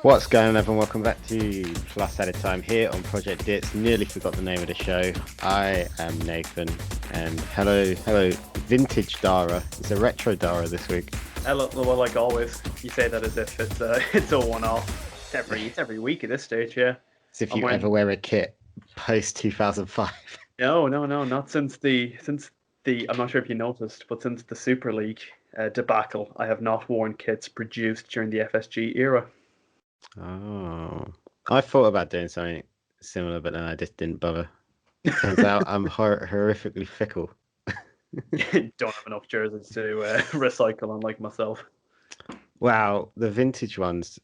What's going on, everyone? Welcome back to Plus Added Time here on Project Dits. Nearly forgot the name of the show. I am Nathan, and hello, vintage Darragh. It's a retro Darragh this week. Hello, well, like always, you say that as if it's a one-off. It's every week at this stage, yeah. As if I'm you wearing... ever wear a kit post 2005. No, not since the. I'm not sure if you noticed, but since the Super League debacle, I have not worn kits produced during the FSG era. Oh, I thought about doing something similar, but then I just didn't bother. Turns out I'm horrifically fickle. Don't have enough jerseys to recycle, unlike myself. Wow, the vintage ones,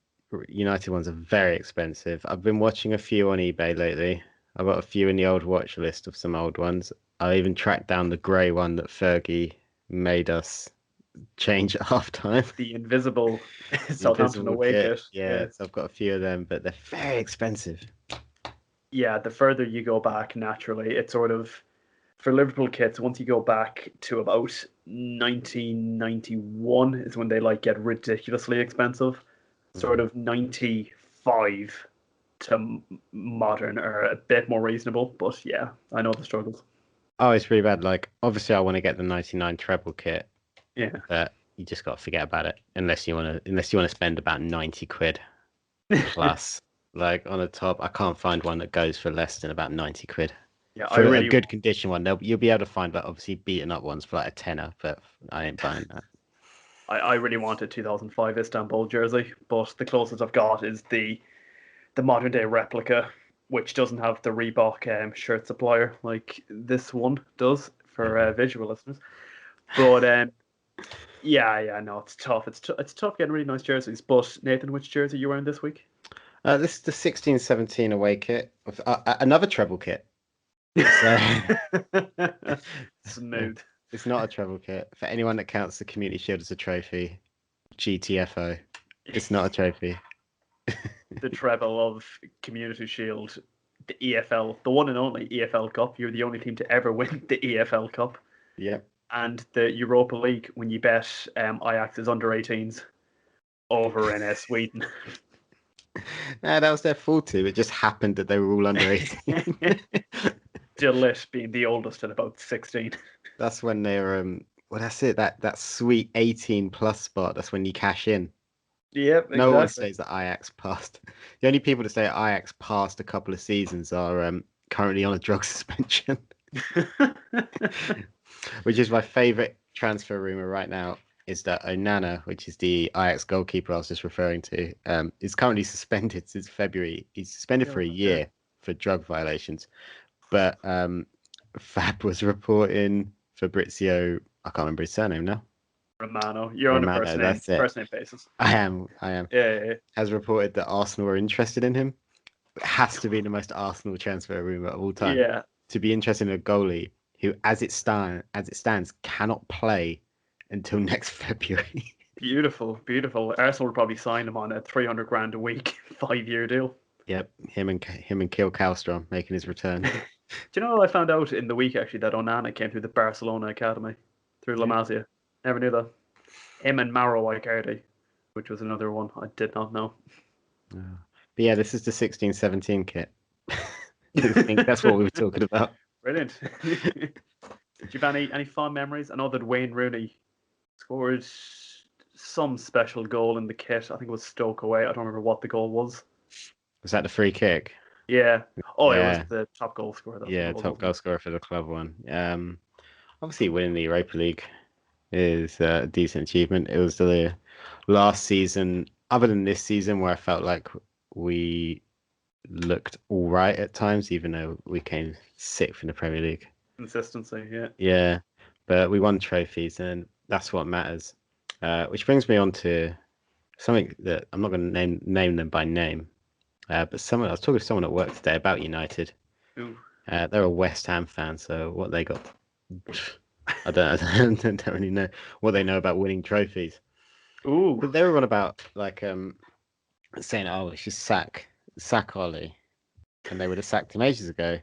United ones, are very expensive. I've been watching a few on eBay lately. I've got a few in the old watch list of some old ones. I even tracked down the grey one that Fergie made us change at half time. The invisible The Southampton invisible away kit. kit. Yeah, Yeah. so I've got a few of them, but they're very expensive. Yeah, the further you go back, naturally, it's sort of for Liverpool kits. Once you go back to about 1991 is when they like get ridiculously expensive. Sort of 95 to modern are a bit more reasonable, but yeah, I know the struggles. Oh, it's really bad. Like, obviously, I want to get the '99 treble kit, Yeah. but you just got to forget about it unless you want to spend about 90 quid plus. Like on the top, I can't find one that goes for less than about 90 quid. Yeah, I For a really good condition one, you'll be able to find like obviously beaten up ones for like a tenner, but I ain't buying that. I really wanted 2005 Istanbul jersey, but the closest I've got is the modern day replica, which doesn't have the Reebok shirt supplier like this one does for visual listeners. But yeah, no, it's tough. It's tough getting really nice jerseys. But Nathan, which jersey are you wearing this week? This is the 16-17 away kit with another treble kit. So no, Smooth. it's not a treble kit. For anyone that counts the Community Shield as a trophy, GTFO. It's not a trophy. The treble of Community Shield, the EFL, the one and only EFL Cup. You're the only team to ever win the EFL Cup. Yep. And the Europa League when you bet Ajax's under 18s over in Sweden. Nah, that was their fault too. It just happened that they were all under 18. Delit being the oldest at about 16. That's when they're well, that's it. That sweet 18 plus spot. That's when you cash in. Yep, No one exactly. says that Ajax passed. The only people that say Ajax passed a couple of seasons are currently on a drug suspension, which is my favorite transfer rumor right now. Is that Onana, which is the Ajax goalkeeper I was just referring to, is currently suspended since February. He's suspended for a Yeah. year for drug violations. But Fab was reporting Fabrizio. I can't remember his surname now. Romano. You're on a Romano. That's it. first name basis. I am. Yeah. Has reported that Arsenal are interested in him. It has to be the most Arsenal transfer rumor of all time. Yeah. To be interested in a goalie who, as it stands, cannot play until next February. Beautiful. Arsenal would probably sign him on a 300 grand a week, 5-year deal. Yep, him and Kiel Kallstrom making his return. Do you know what I found out in the week actually that Onana came through the Barcelona academy through La Yeah. Masia? Never knew that. Him and Mauro Icardi, which was another one I did not know. But yeah, this is the 16-17 kit. I think that's what we were talking about. Brilliant. Do you have any fond memories? I know that Wayne Rooney scored some special goal in the kit. I think it was Stoke away. I don't remember what the goal was. Was that the free kick? Yeah. Oh, it was Yeah. the top goal scorer. That's Yeah, what it was, top wasn't goal it? scorer for the club one. Obviously winning the Europa League is a decent achievement. It was the last season, other than this season, where I felt like we looked all right at times, even though we came sixth in the Premier League. Consistency, yeah. Yeah, but we won trophies, and that's what matters. Which brings me on to something that I'm not going to name them by name, but I was talking to someone at work today about United. Ooh. They're a West Ham fan, so what they got, I don't really know what they know about winning trophies. Ooh. But they were on about like saying, "Oh, we should sack Ollie," and they would have sacked him ages ago.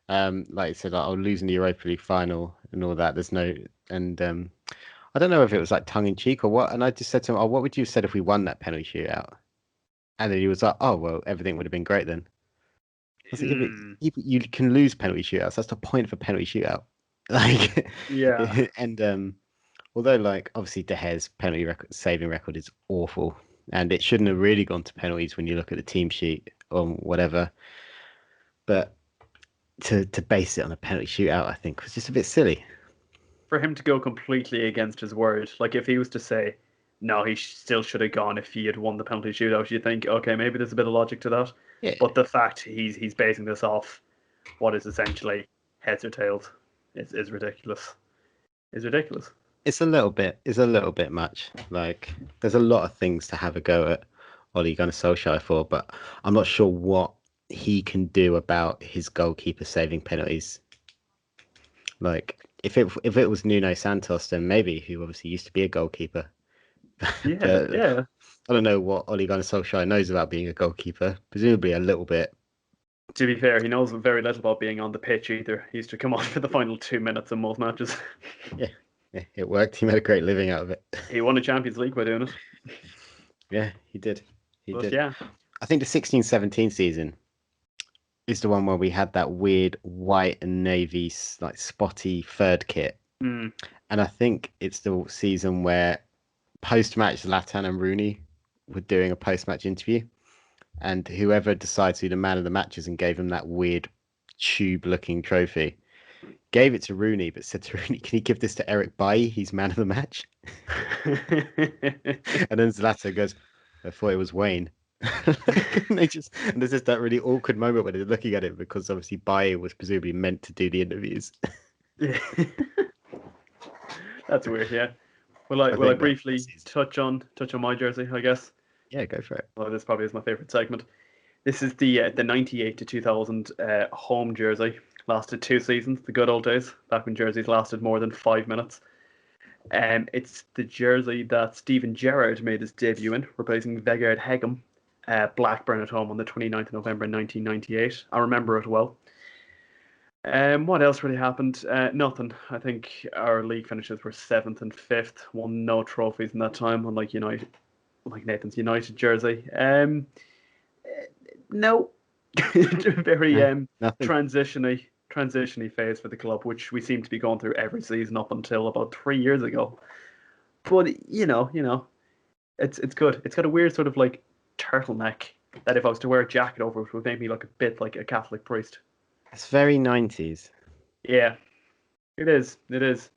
Like you said, like, oh, losing the Europa League final and all that. There's no, and I don't know if it was like tongue in cheek or what. And I just said to him, "Oh, what would you have said if we won that penalty shootout?" And then he was like, "Oh well, everything would have been great then." I was like, "Yeah, but Mm, you can lose penalty shootouts. That's the point of a penalty shootout." Like, yeah. and although like obviously De Gea's penalty record, saving record is awful, and it shouldn't have really gone to penalties when you look at the team sheet or whatever. But to base it on a penalty shootout, I think was just a bit silly. For him to go completely against his word, like if he was to say, no, he still should have gone if he had won the penalty shootout, you think, okay, maybe there's a bit of logic to that. Yeah, But the fact he's basing this off what is essentially heads or tails is ridiculous. Is ridiculous. it's a little bit much. Like, there's a lot of things to have a go at Ole Gunnar Solskjaer for, but I'm not sure what he can do about his goalkeeper saving penalties. Like, if it was Nuno Santos, then maybe who obviously used to be a goalkeeper, Yeah, but yeah. I don't know what Ole Gunnar Solskjaer knows about being a goalkeeper. Presumably a little bit. To be fair, he knows very little about being on the pitch either. He used to come on for the final 2 minutes in most matches. Yeah, yeah, it worked. He made a great living out of it. He won a Champions League by doing it. Yeah, he did. He But did. yeah, I think the 16-17 season is the one where we had that weird white and navy like spotty third kit, mm, and I think it's the season where post-match Zlatan and Rooney were doing a post-match interview, and whoever decides who the man of the match is and gave him that weird tube-looking trophy gave it to Rooney, but said to Rooney, "Can you give this to Eric Bailly? He's man of the match." And then Zlatan goes, "I thought it was Wayne." And there's just that really awkward moment where they're looking at it because obviously Bailly was presumably meant to do the interviews. That's weird. Yeah. I Will I think that briefly season. touch on my jersey? I guess. Yeah, go for it. Well, this probably is my favorite segment. This is the 98 to 2000 home jersey. Lasted 2 seasons, the good old days, back when jerseys lasted more than 5 minutes. It's the jersey that Steven Gerrard made his debut in, replacing Vegard Hegem, Blackburn at home on the 29th of November 1998. I remember it well. What else really happened? Nothing. I think our league finishes were seventh and fifth. Won no trophies in that time, unlike United, like Nathan's United jersey. No, very No, nothing. transitiony phase for the club, which we seem to be going through every season up until about 3 years ago. But it's good. It's got a weird sort of like turtleneck that if I was to wear a jacket over it would make me look a bit like a Catholic priest. It's very 90s. Yeah, it is. It is.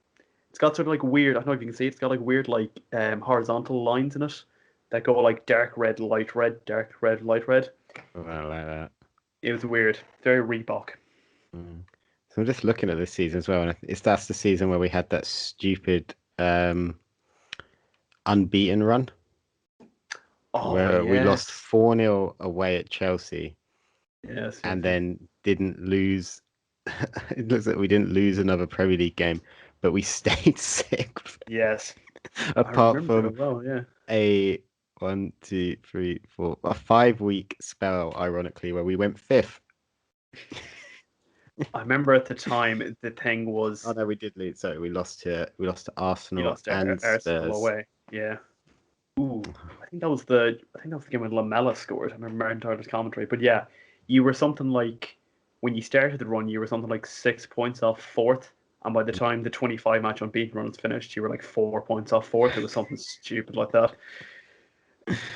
It's got sort of like weird. I don't know if you can see it. It's got like weird like horizontal lines in it that go like dark red, light red, dark red, light red. Well, like that. It was weird. Very Reebok. Mm. So I'm just looking at this season as well, and that's the season where we had that stupid unbeaten run Oh where we lost yes, 4-0 away at Chelsea yes, yes, and yes. then didn't lose. It looks like we didn't lose another Premier League game, but we stayed sixth. Yes. I Apart remember from it well. Yeah. a 1, 2, 3, 4, a 5-week spell, ironically, where we went fifth. I remember at the time the thing Oh was no, we did lose. Sorry, we lost to you Arsenal lost to and Arsenal Spurs. away. Yeah. Ooh, I think that was the game when Lamella scored. I remember Martin Tyler's commentary. But yeah, you were something like when you started the run, you were something like 6 points off fourth, and by the time the 25 match unbeaten run was finished, you were like 4 points off fourth. It was something stupid like that.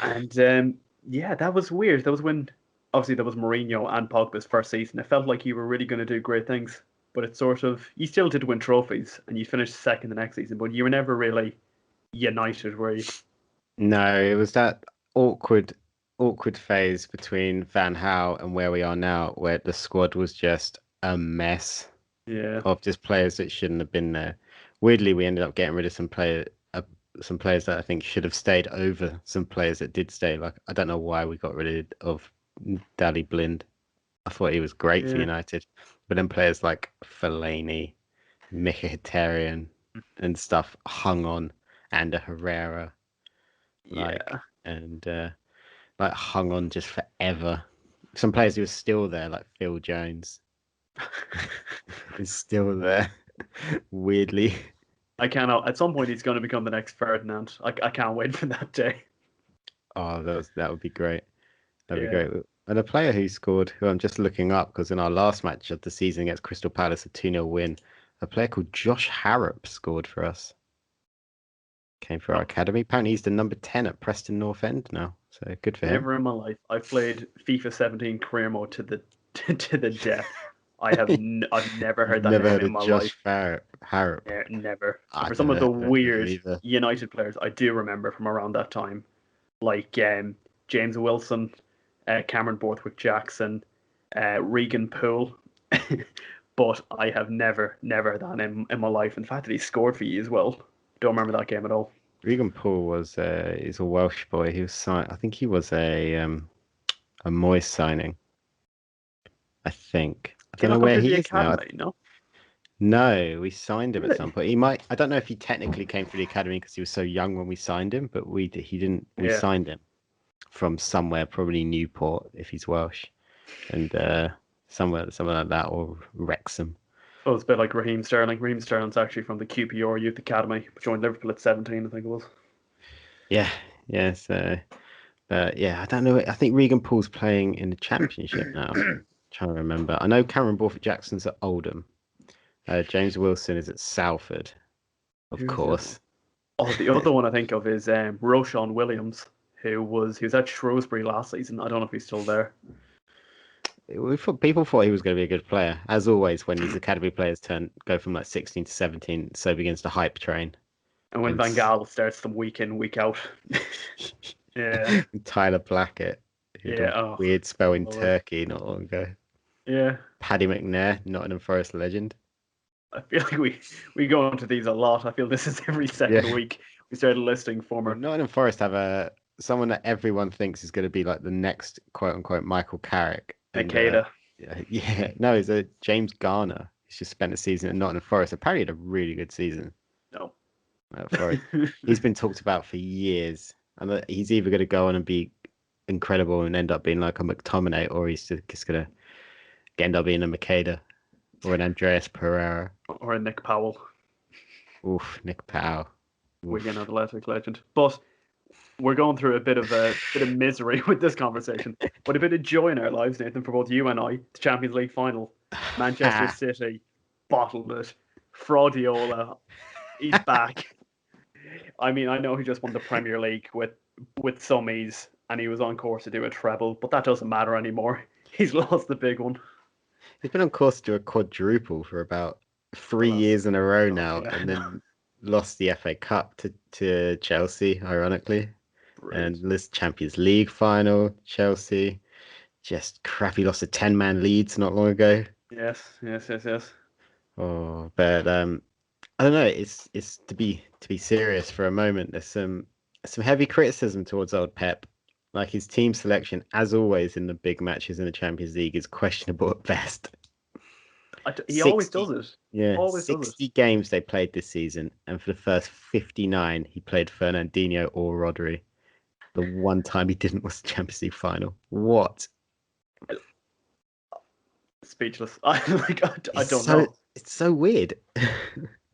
And yeah, that was weird. That was when obviously there was Mourinho and Pogba's first season. It felt like you were really going to do great things, but it's sort of you still did win trophies and you finished second the next season, but you were never really united, were you? No, it was that awkward, awkward phase between Van Gaal and where we are now, where the squad was just a mess Yeah, of just players that shouldn't have been there. Weirdly, we ended up getting rid of some players that I think should have stayed over some players that did stay. Like I don't know why we got rid of Dally Blind. I thought he was great for yeah, United, but then players like Fellaini, Mkhitaryan, and stuff hung on, and a Herrera, like yeah. and like hung on just forever. Some players who are still there, like Phil Jones, is still there. Weirdly, I cannot. At some point, he's going to become the next Ferdinand. I can't wait for that day. oh, that would be great. That'd be Yeah. great. And a player who scored, who I'm just looking up because in our last match of the season against Crystal Palace, a 2-0 win, a player called Josh Harrop scored for us. Came for our Oh, academy. Apparently, he's the number 10 at Preston North End now. So good for him. never in my life. I've played FIFA 17 career mode to the to the death. I've never You've heard that never name heard in of my life. Harrop? Yeah, never. And I for some of never the heard of him weird either. United players I do remember from around that time, like James Wilson, Cameron Borthwick-Jackson, Regan Poole. But I have never heard that name in my life. And the fact that he scored for you as well. Don't remember that game at all. Regan Poole was he's a Welsh boy. He was signed. I think he was a Moyes signing. I think. I Did he don't know not go where through the he is now. academy? No, No, we signed him at some really? point. He might. I don't know if he technically came through the academy because he was so young when we signed him, but he didn't. We Yeah. signed him from somewhere, probably Newport if he's Welsh, and somewhere like that, or Wrexham. Oh, it's a bit like Raheem Sterling. Raheem Sterling's actually from the QPR Youth Academy, joined Liverpool at 17, I think it was. Yeah, yeah. So, but yeah, I don't know. I think Regan Poole's playing in the Championship now. Trying to remember. I know Cameron Borthwick-Jackson's at Oldham. James Wilson is at Salford, of Who's the other one? course. Oh, the other one I think of is Roshan Williams, he was at Shrewsbury last season. I don't know if he's still there. People thought he was going to be a good player. As always, when these academy players go from like 16 to 17, so begins the hype train. And when And Van Gaal starts them week in, week out. Yeah, Tyler Blackett, who had yeah. a Oh, weird spell in Lord. Turkey not long ago. Yeah. Paddy McNair, Nottingham Forest legend. I feel like we go into these a lot. I feel this is every second Yeah. week we started listing Well, former Nottingham Forest have someone that everyone thinks is going to be like the next quote unquote Michael Carrick. And Makeda. yeah, no, it's a James Garner. He's just spent a season at Nottingham Forest. Apparently, had a really good season No. at Forest. He's been talked about for years, and he's either going to go on and be incredible and end up being like a McTominay, or he's just going to end up being a Makeda or an Andreas Pereira. Or a Nick Powell, Oof, Nick Powell. Wigan Athletic legend. But we're going through a bit of misery with this conversation, but a bit of joy in our lives, Nathan, for both you and I. The Champions League final, Manchester City bottled it. Fraudiola, he's back. I mean, I know he just won the Premier League with some ease, and he was on course to do a treble, but that doesn't matter anymore. He's lost the big one. He's been on course to do a quadruple for about 3 years in a row now, yeah. and then lost the FA Cup to Chelsea, ironically. Brilliant. And this Champions League final, Chelsea. Just crappy lost a 10-man Leeds not long ago. Yes. Oh, but I don't know. It's to be serious for a moment. There's some heavy criticism towards old Pep. Like his team selection, as always in the big matches in the Champions League, is questionable at best. He always does it. Yeah, Always does 60 it. games they played this season, and for the first 59, he played Fernandinho or Rodri. The one time he didn't was the Champions League final. What? Speechless. I don't know. It's so weird.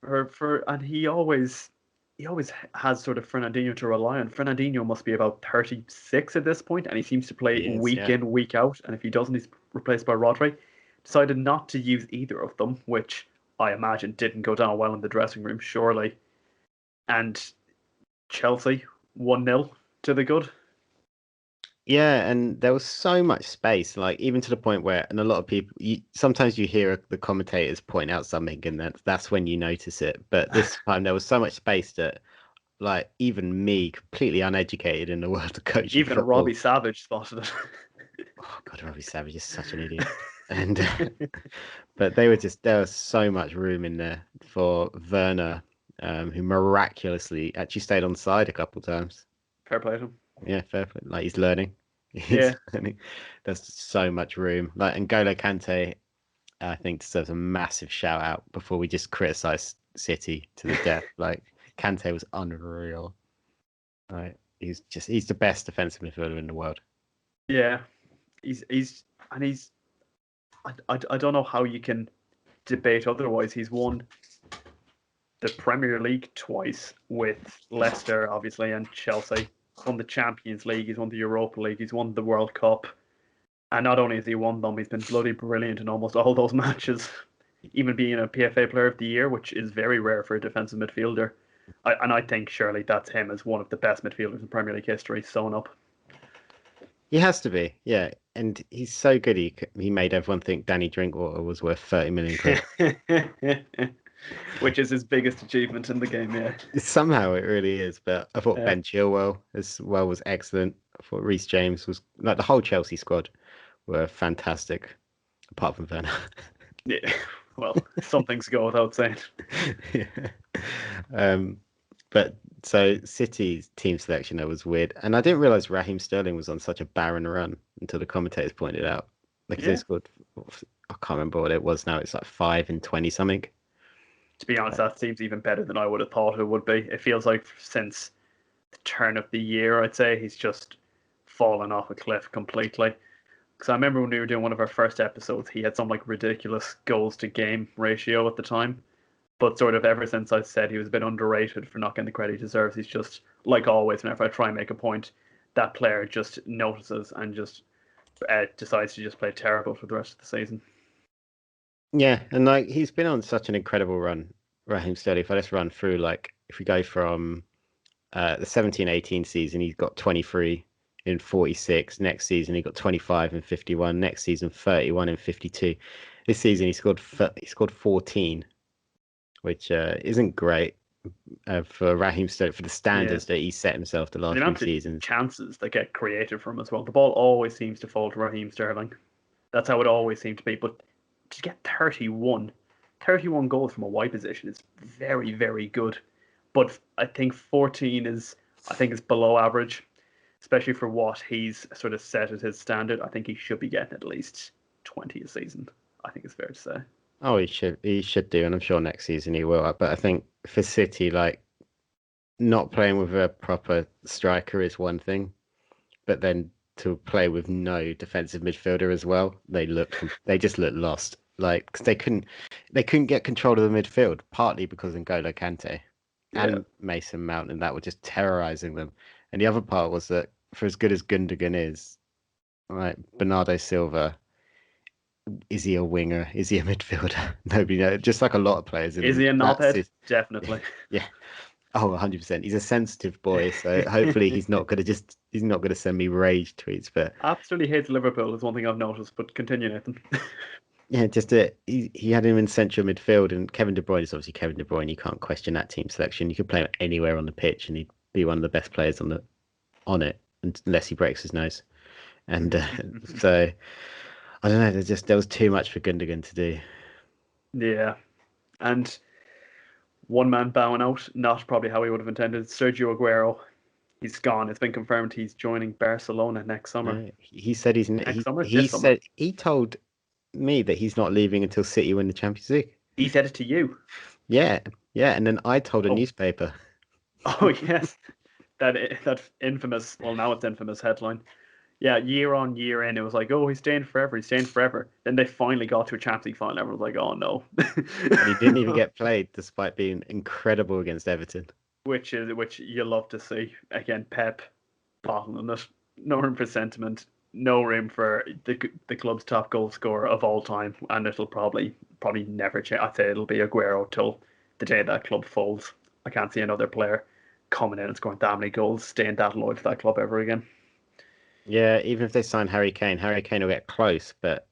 And he always has sort of Fernandinho to rely on. Fernandinho must be about 36 at this point, and he seems to play week in, week out. And if he doesn't, he's replaced by Rodri. Decided not to use either of them, which I imagine didn't go down well in the dressing room, surely. And Chelsea 1-0 to the good. Yeah, and there was so much space, like even to the point where, and a lot of people, sometimes you hear the commentators point out something, and that's when you notice it. But this time there was so much space that, like, even me, completely uneducated in the world of coaching Even football, Robbie Savage spotted it. Oh God, Robbie Savage is such an idiot. And but there was so much room in there for Werner, who miraculously actually stayed on side a couple of times. Fair play to him. Yeah, fair play. Like he's learning. Yeah. Learning. There's so much room. Like N'Golo Kante, I think deserves a massive shout out before we just criticize City to the death. Like Kante was unreal. Right. He's the best defensive midfielder in the world. Yeah. I don't know how you can debate otherwise. He's won the Premier League twice with Leicester, obviously, and Chelsea. won the Champions League, he's won the Europa League, he's won the World Cup. And not only has he won them, he's been bloody brilliant in almost all those matches. Even being a PFA Player of the Year, which is very rare for a defensive midfielder. I think surely that's him as one of the best midfielders in Premier League history, sewn up. He has to be, yeah. And he's so good. He made everyone think Danny Drinkwater was worth 30 million quid. Which is his biggest achievement in the game, yeah. Somehow it really is. But I thought Ben Chilwell as well was excellent. I thought Reece James was like the whole Chelsea squad were fantastic, apart from Werner. Yeah, well, some things go without saying. Yeah. But so City's team selection was weird, and I didn't realize Raheem Sterling was on such a barren run until the commentators pointed out. Like they scored, I can't remember what it was now. It's like 5 and 20 something. To be honest, that seems even better than I would have thought it would be. It feels like since the turn of the year, I'd say he's just fallen off a cliff completely. Because I remember when we were doing one of our first episodes, he had some like ridiculous goals to game ratio at the time. But sort of ever since I said he was a bit underrated for not getting the credit he deserves, he's just, like always, whenever I try and make a point, that player just notices and just decides to just play terrible for the rest of the season. Yeah, and like he's been on such an incredible run, Raheem Sterling. If I just run through, like if we go from the 17-18 season, he's got 23 in 46. Next season, he got 25 and 51. Next season, 31 and 52. This season, he scored 14, which isn't great for Raheem Sterling for the standards that he set himself the last few seasons. Chances that get created from as well. The ball always seems to fall to Raheem Sterling. That's how it always seemed to be. But to get 31 goals from a wide position is very, very good. But I think 14 is below average, especially for what he's sort of set as his standard. I think he should be getting at least 20 a season. I think it's fair to say. Oh, he should do, and I'm sure next season he will. But I think for City, like not playing with a proper striker is one thing, but then to play with no defensive midfielder as well, they just look lost. Like cause they couldn't get control of the midfield, partly because N'Golo Kante and Mason Mount, and that were just terrorizing them. And the other part was that for as good as Gundogan is, like Bernardo Silva, is he a winger? Is he a midfielder? Nobody knows. Just like a lot of players. Is he a knobhead? Definitely. Yeah. Oh, 100%. He's a sensitive boy, so hopefully he's not gonna send me rage tweets. But absolutely hates Liverpool is one thing I've noticed. But continue, Nathan. Yeah, just he had him in central midfield, and Kevin De Bruyne is obviously Kevin De Bruyne. You can't question that team selection. You could play him anywhere on the pitch, and he'd be one of the best players on it, unless he breaks his nose. And so I don't know. There was too much for Gundogan to do. Yeah, and one man bowing out, not probably how he would have intended. Sergio Aguero, he's gone. It's been confirmed he's joining Barcelona next summer. He said he told me that he's not leaving until City win the Champions League. He said it to you. Yeah, and then I told a newspaper. Oh yes, that infamous. Well, now it's infamous headline. Yeah, year on year in, it was like, oh, he's staying forever. He's staying forever. Then they finally got to a Champions League final. Everyone was like, oh no. And he didn't even get played, despite being incredible against Everton. Which you love to see. Again, Pep bottling it. No room for sentiment. No room for the club's top goal scorer of all time, and it'll probably never change. I'd say it'll be Aguero till the day that club folds. I can't see another player coming in and scoring that many goals, staying that loyal to that club ever again. Yeah, even if they sign Harry Kane will get close, but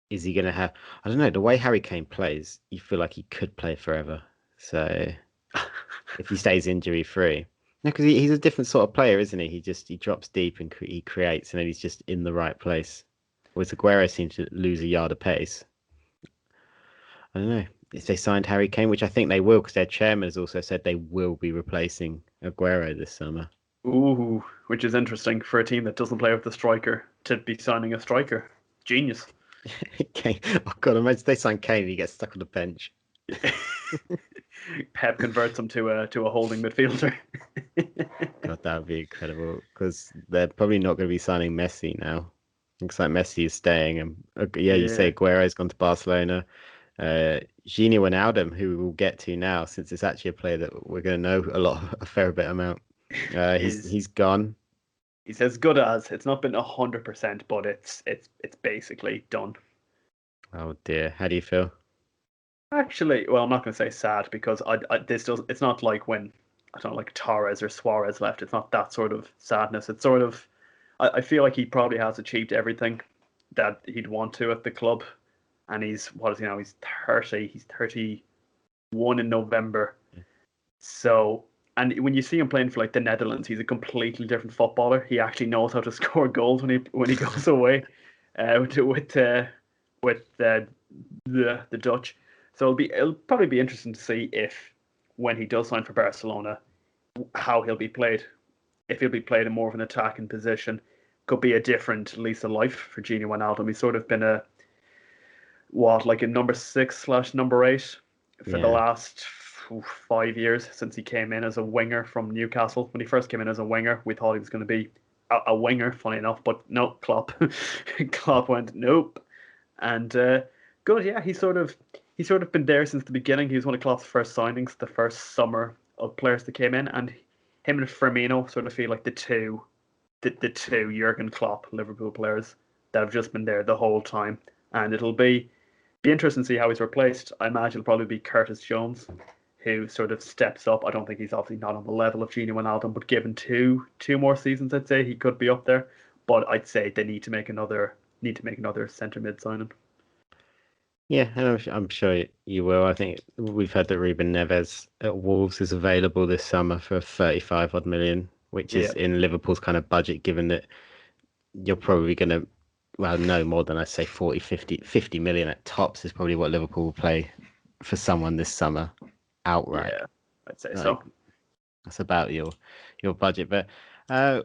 is he going to have... I don't know, the way Harry Kane plays, you feel like he could play forever. So if he stays injury-free... No, because he's a different sort of player, isn't he? He drops deep and he creates, and then he's just in the right place. Whereas Aguero seems to lose a yard of pace. I don't know. If they signed Harry Kane, which I think they will, because their chairman has also said they will be replacing Aguero this summer. Ooh, which is interesting for a team that doesn't play with the striker to be signing a striker. Genius. Kane. Oh God, imagine they sign Kane and he gets stuck on the bench. Pep converts him to a holding midfielder. God, that would be incredible, because they're probably not going to be signing Messi now. Looks like Messi is staying, and you say Aguero's gone to Barcelona. Gini Wijnaldum, who we'll get to now, since it's actually a player that we're going to know a fair bit amount. He's is he's gone. he's as good as. It's not been 100%, but it's basically done. Oh dear, how do you feel? Actually, well, I'm not going to say sad because this does. It's not like when I don't know, like Torres or Suarez left. It's not that sort of sadness. It's sort of. I feel like he probably has achieved everything that he'd want to at the club, and he's what is he now? He's 30. He's 31 in November. So, and when you see him playing for like the Netherlands, he's a completely different footballer. He actually knows how to score goals when he goes away, with the Dutch. So it'll probably be interesting to see if when he does sign for Barcelona, how he'll be played. If he'll be played in more of an attacking position, could be a different lease of life for Gino Wijnaldum. He's sort of been like a number 6/number 8 for the Yeah, last 5 years since he came in as a winger from Newcastle. When he first came in as a winger, we thought he was going to be a winger, funny enough, but no, Klopp. Klopp went nope, and good. Yeah, he's sort of been there since the beginning. He was one of Klopp's first signings, the first summer of players that came in, and him and Firmino sort of feel like the two Jurgen Klopp Liverpool players that have just been there the whole time, and it'll be interesting to see how he's replaced. I imagine it'll probably be Curtis Jones, who sort of steps up. I don't think he's obviously not on the level of Gini Wijnaldum, but given two more seasons, I'd say he could be up there. But I'd say they need to make another centre mid signing. yeah, and I'm sure you will. I think we've heard that Ruben Neves at Wolves is available this summer for 35 odd million, which is Yeah, in Liverpool's kind of budget, given that you're probably going to, well, no more than I'd say 40, 50 million at tops is probably what Liverpool will play for someone this summer outright. yeah, I'd say Like so. that's about your budget. But uh,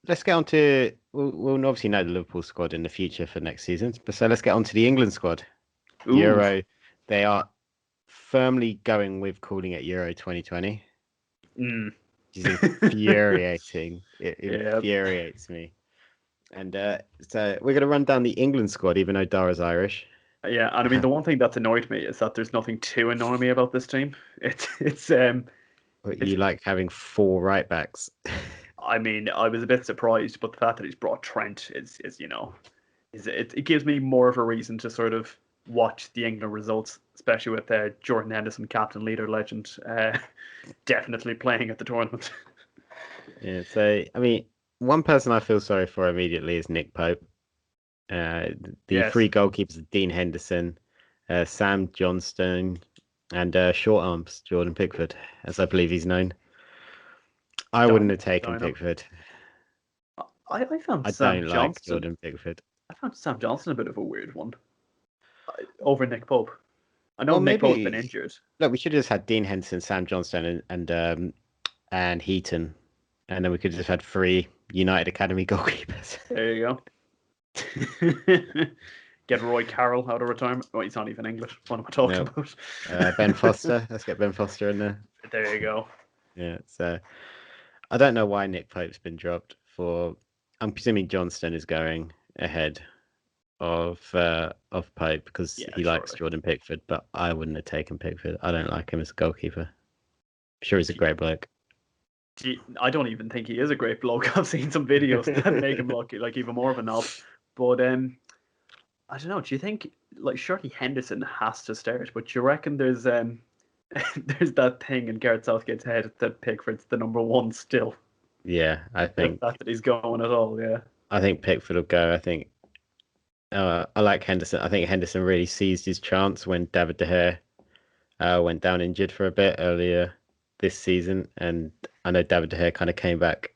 let's get on to we'll obviously know the Liverpool squad in the future for next season. But so let's get on to the England squad. Ooh, Euro, they are firmly going with calling it Euro 2020, mm. which is infuriating. It Yeah, infuriates me. And so we're going to run down the England squad, even though Dara's Irish. yeah. And I mean, the one thing that's annoyed me is that there's nothing too annoying me about this team. But It's you like having four right backs. I mean, I was a bit surprised, but the fact that he's brought Trent it gives me more of a reason to sort of watch the England results, especially with Jordan Henderson, captain, leader, legend, definitely playing at the tournament. Yeah, so I mean, one person I feel sorry for immediately is Nick Pope. Uh, the Yes, three goalkeepers are Dean Henderson, Sam Johnstone, and short arms Jordan Pickford, as I believe he's known. I wouldn't have taken Dino. Pickford. I found I Sam don't like Johnston. Jordan Pickford. I found Sam Johnston a bit of a weird one over Nick Pope. I know Well, Nick Pope's been maybe injured. look, we should have just had Dean Henderson, Sam Johnstone, and Heaton, and then we could have just had three United Academy goalkeepers. There you go. Get Roy Carroll out of retirement. Oh, he's not even English. What am I talking No, about? Ben Foster. Let's get Ben Foster in there. There you go. Yeah, so I don't know why Nick Pope's been dropped for. I'm presuming Johnston is going ahead of Pope because Yeah, he likes surely. Jordan Pickford, but I wouldn't have taken Pickford. I don't like him as a goalkeeper. Sure, he's a great bloke. I don't even think he is a great bloke. I've seen some videos that make him look like even more of a knob. But I don't know. Do you think like surely Henderson has to start? But do you reckon there's there's that thing in Gareth Southgate's head that Pickford's the number one still? Yeah, The fact that he's going at all, yeah. I think Pickford will go. I think I like Henderson. I think Henderson really seized his chance when David De Gea went down injured for a bit earlier this season, and I know David De Gea kind of came back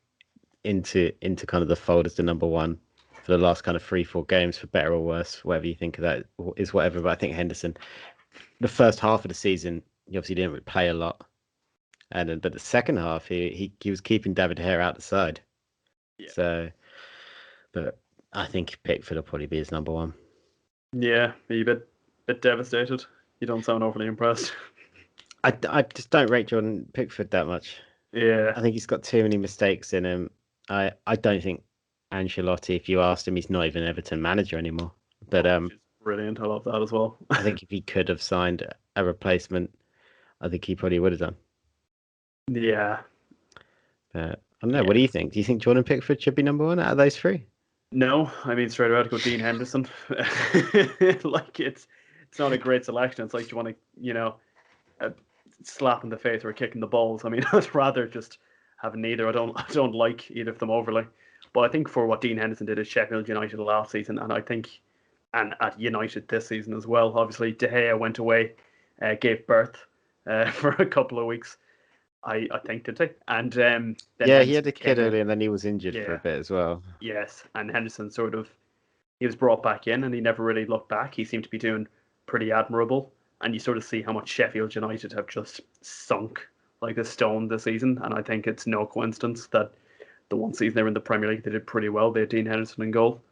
into kind of the fold as the number one for the last kind of 3-4 games, for better or worse, whatever you think of that is whatever. But I think Henderson, the first half of the season, he obviously didn't play a lot, and then, but the second half, he was keeping David De Gea out the side. Yeah. So, but I think Pickford will probably be his number one. Yeah, are you a bit devastated? You don't sound overly impressed. I just don't rate Jordan Pickford that much. Yeah. I think he's got too many mistakes in him. I don't think Ancelotti, if you asked him, he's not even Everton manager anymore. But Oh, which is brilliant. I love that as well. I think if he could have signed a replacement, I think he probably would have done. Yeah. I don't know. What Yeah. do you think? Do you think Jordan Pickford should be number one out of those three? No, I mean straight away to go Dean Henderson. Like it's not a great selection. It's like you want to, a slap in the face or a kick in the balls. I mean, I'd rather just have neither. I don't like either of them overly. But I think for what Dean Henderson did at Sheffield United last season, and I think and at United this season as well. Obviously, De Gea went away, gave birth for a couple of weeks. I think did he? And then Yeah, he had Henderson a kid came in. early and then he was injured for a Yeah, bit as well. yes, and Henderson sort of he was brought back in and he never really looked back. He seemed to be doing pretty admirable. And you sort of see how much Sheffield United have just sunk like a stone this season. And I think it's no coincidence that the one season they were in the Premier League, they did pretty well. They had Dean Henderson in goal.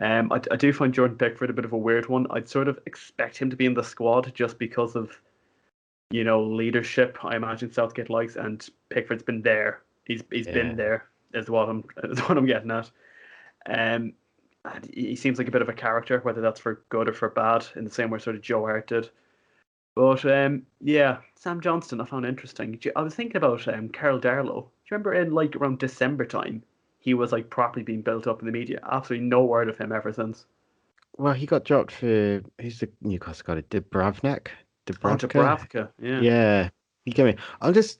I do find Jordan Pickford a bit of a weird one. I'd sort of expect him to be in the squad just because of, leadership. I imagine Southgate likes, and Pickford's been there. He's been Yeah. there is what I'm getting at. Um, and he seems like a bit of a character, whether that's for good or for bad, in the same way sort of Joe Hart did. But yeah, Sam Johnston I found interesting. I was thinking about Carl Darlow. Do you remember in like around December time, he was like properly being built up in the media. Absolutely no word of him ever since. Well, he got dropped for who's the Newcastle guy? Dubravnik? Oh, Dubravka? Dubravka, yeah. Yeah. He came in. I'm just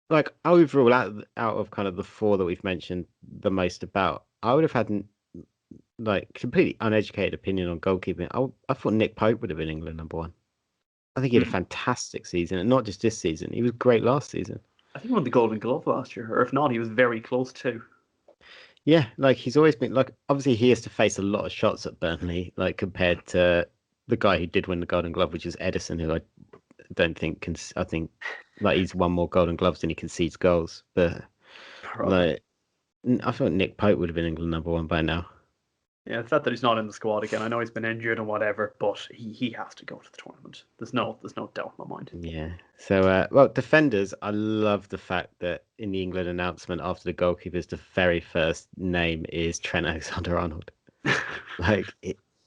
like overall out of kind of the four that we've mentioned the most about, I would have had like completely uneducated opinion on goalkeeping. I thought Nick Pope would have been England number one. I think he had a Hmm. fantastic season, and not just this season. He was great last season. I think he won the Golden Glove last year, or if not, he was very close to. Yeah, like he's always been like obviously he has to face a lot of shots at Burnley, like compared to the guy who did win the Golden Glove, which is Edison, who I don't think can. I think like he's won more Golden Gloves than he concedes goals. But Probably. like I thought Nick Pope would have been England number one by now. Yeah, it's not that he's not in the squad again. I know he's been injured and whatever, but he has to go to the tournament. There's no doubt in my mind. Yeah. So, well, defenders, I love the fact that in the England announcement after the goalkeepers, the very first name is Trent Alexander-Arnold. Like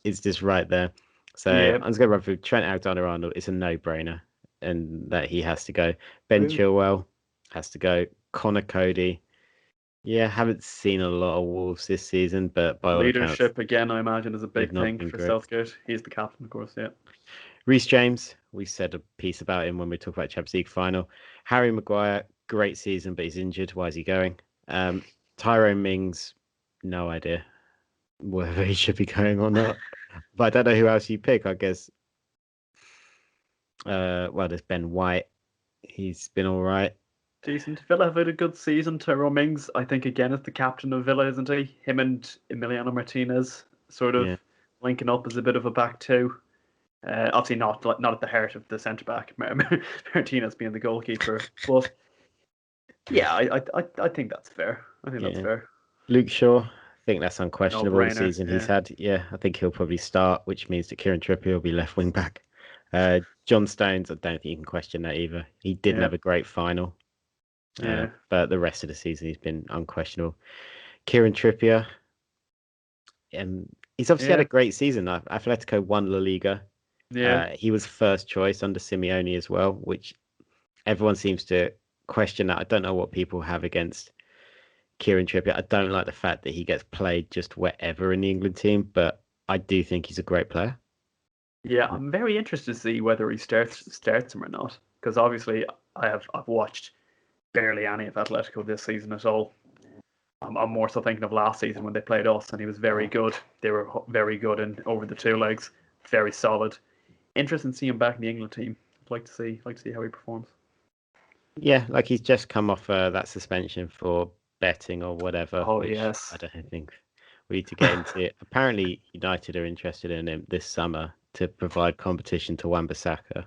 it's just right there. So Yeah. I'm just gonna run through Trent Alexander-Arnold. It's a no-brainer, and that he has to go. Ben Woo. Chilwell has to go. Connor Cody. Yeah, haven't seen a lot of Wolves this season, but by all accounts, Leadership again, I imagine, is a they've big not thing been for great. Southgate. He's the captain, of course. Yeah. Reece James, we said a piece about him when we talk about Champions League final. Harry Maguire, great season, but he's injured. Why is he going? Tyrone Mings, no idea whether he should be going or not. But I don't know who else you pick. I guess. Well, there's Ben White. He's been all right. Decent. Villa have had a good season. Tyrone Mings, I think, again, is the captain of Villa, isn't he? Him and Emiliano Martinez sort of Yeah, linking up as a bit of a back two. Obviously, not at the heart of the centre back, Martinez being the goalkeeper. But yeah, I think that's fair. I think that's yeah. fair. Luke Shaw, I think that's No unquestionable. The brainer. season he's Yeah. had. Yeah, I think he'll probably start, which means that Kieran Trippier will be left wing back. John Stones, I don't think you can question that either. He didn't Yeah. have a great final. Yeah. But the rest of the season, he's been unquestionable. Kieran Trippier, he's obviously had a Yeah. great season. Atletico won La Liga. Yeah. He was first choice under Simeone as well, which everyone seems to question that. I don't know what people have against Kieran Trippier. I don't like the fact that he gets played just wherever in the England team, but I do think he's a great player. Yeah, I'm very interested to see whether he starts him or not. Because obviously I've watched barely any of Atletico this season at all. I'm more so thinking of last season when they played us and he was very good. They were very good and over the two legs, very solid. Interesting to see him back in the England team. I'd like to see how he performs. Yeah, like he's just come off that suspension for betting or whatever, Oh which I yes. don't think we need to get into. Apparently, United are interested in him this summer to provide competition to Wan-Bissaka.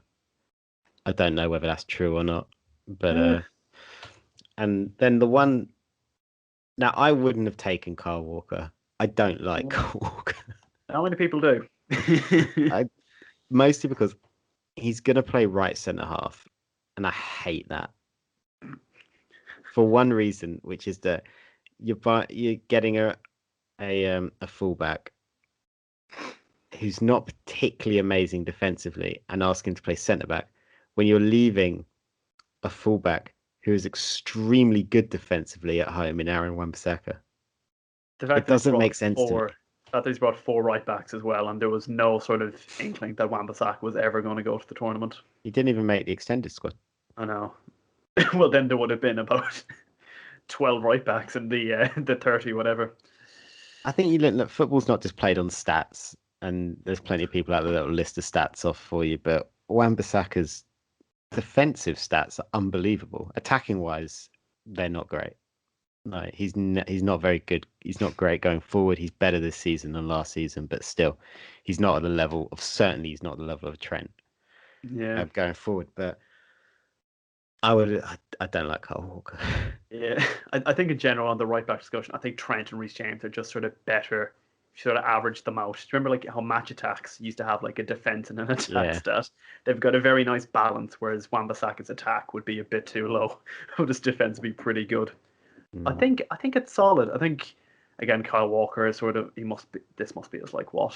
I don't know whether that's true or not, but Eh, and then the one now I wouldn't have taken Kyle Walker. I don't like Kyle Walker. how many people do? I mostly because he's gonna play right centre half, and I hate that for one reason, which is that you're getting a fullback who's not particularly amazing defensively and asking to play centre back when you're leaving a fullback who is extremely good defensively at home in Aaron Wan-Bissaka. The fact It that he's doesn't brought make sense to me. that he's brought 4 right backs as well, and there was no sort of inkling that Wan-Bissaka was ever going to go to the tournament. He didn't even make the extended squad. I know. Well, then there would have been about 12 right backs in the 30 whatever. I think you look, football's not just played on stats, and there's plenty of people out there that will list the stats off for you, but Wan-Bissaka's defensive stats are unbelievable. Attacking wise, they're not great. No, he's not very good. He's not great going forward. He's better this season than last season, but still, he's not at the level of he's not the level of Trent going forward. But I don't like Kyle Walker. Yeah, I think in general on the right back discussion, I think Trent and Reece James are just sort of better. If you sort of average them out. Do you remember like how match attacks used to have like a defense and an attack stat? They've got a very nice balance, whereas Wan-Bissaka's attack would be a bit too low. His defense would be pretty good. I think it's solid. I think again Kyle Walker is sort of this must be his like what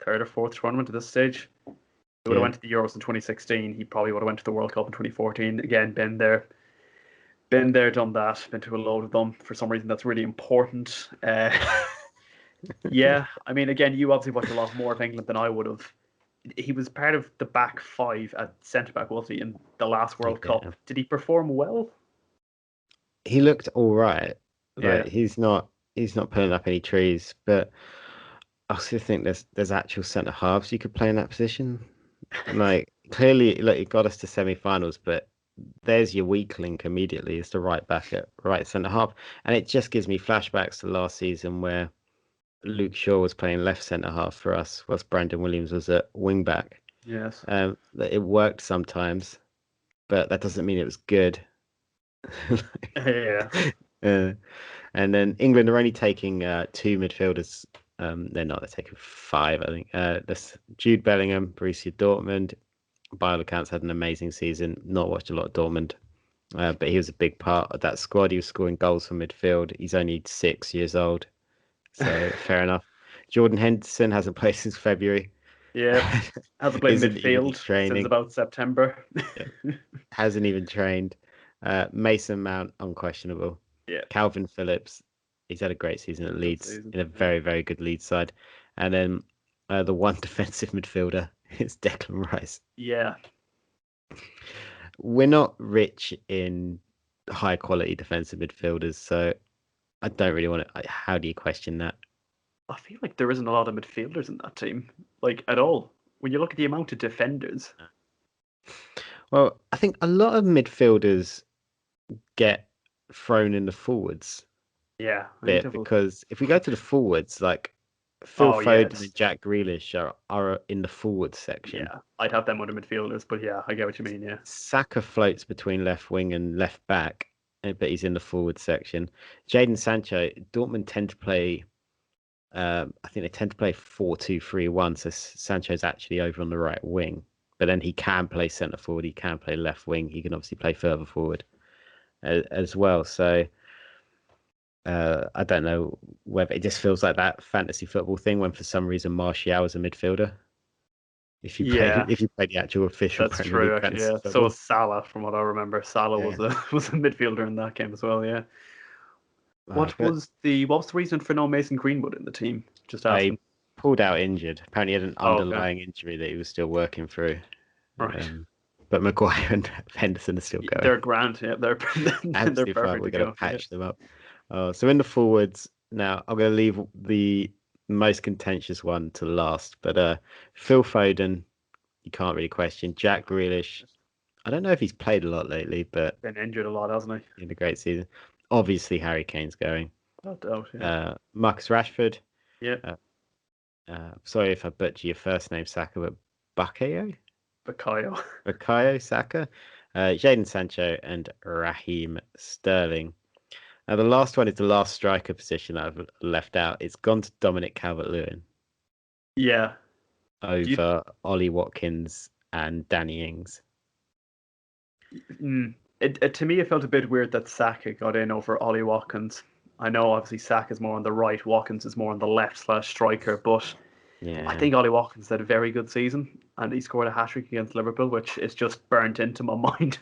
3rd or 4th tournament at this stage. He would have went to the Euros in 2016. He probably would have went to the World Cup in 2014. Again, been there, done that. Been to a load of them. For some reason, that's really important. Yeah, I mean, again, you obviously watched a lot more of England than I would have. He was part of the back 5 at centre back, was he, in the last World Cup? Did he perform well? He looked all right. Yeah. He's not pulling up any trees, but I also think there's actual centre halves you could play in that position. Like clearly, like it got us to semi-finals, but there's your weak link immediately. It's the right back at right centre half, and it just gives me flashbacks to last season where Luke Shaw was playing left centre half for us, whilst Brandon Williams was at wing back. Yes. It worked sometimes, but that doesn't mean it was good. Yeah. And then England are only taking 2 midfielders. They're not. They're taking 5, I think. That's Jude Bellingham, Borussia Dortmund. By all accounts, had an amazing season. Not watched a lot of Dortmund, but he was a big part of that squad. He was scoring goals from midfield. He's only 6 years old, so fair enough. Jordan Henderson hasn't played since February. Yeah, hasn't played Isn't even midfield training. since about September. Hasn't even trained. Mason Mount, unquestionable. Yeah. Calvin Phillips, he's had a great season at Leeds in a very, very good Leeds side. And then the one defensive midfielder is Declan Rice. Yeah. We're not rich in high quality defensive midfielders, so I don't really want to. How do you question that? I feel like there isn't a lot of midfielders in that team, like at all. When you look at the amount of defenders. Well, I think a lot of midfielders get thrown in the forwards. Yeah, because if we go to the forwards, like Phil Foden and Jack Grealish are in the forward section. Yeah, I'd have them under midfielders, but yeah, I get what you mean. Yeah, Saka floats between left wing and left back, but he's in the forward section. Jadon Sancho, Dortmund tend to play. I think they tend to play 4-2-3-1. So Sancho's actually over on the right wing, but then he can play centre forward. He can play left wing. He can obviously play further forward as well. So. I don't know whether it just feels like that fantasy football thing when for some reason Martial is a midfielder. If you play the actual official, that's true. Yeah, so was Salah, from what I remember. Salah was a midfielder in that game as well. Yeah. What was the reason for no Mason Greenwood in the team? Just asking. He pulled out injured. Apparently, he had an underlying injury that he was still working through. Right. But Maguire and Henderson are still going. They're grand. Yeah, they're perfect. We're going to patch them up. So in the forwards, now I'm going to leave the most contentious one to last. But Phil Foden, you can't really question. Jack Grealish, I don't know if he's played a lot lately, but been injured a lot, hasn't he? In a great season. Obviously, Harry Kane's going. No doubt. Yeah. Marcus Rashford. Yeah. Sorry if I butcher your first name, Saka, but Bukayo Saka. Jadon Sancho and Raheem Sterling. Now, the last one is the last striker position that I've left out. It's gone to Dominic Calvert-Lewin. Yeah. Over Ollie Watkins and Danny Ings. To me, it felt a bit weird that Saka got in over Ollie Watkins. I know, obviously, Saka's more on the right. Watkins is more on the left / striker. But I think Ollie Watkins had a very good season. And he scored a hat-trick against Liverpool, which is just burnt into my mind.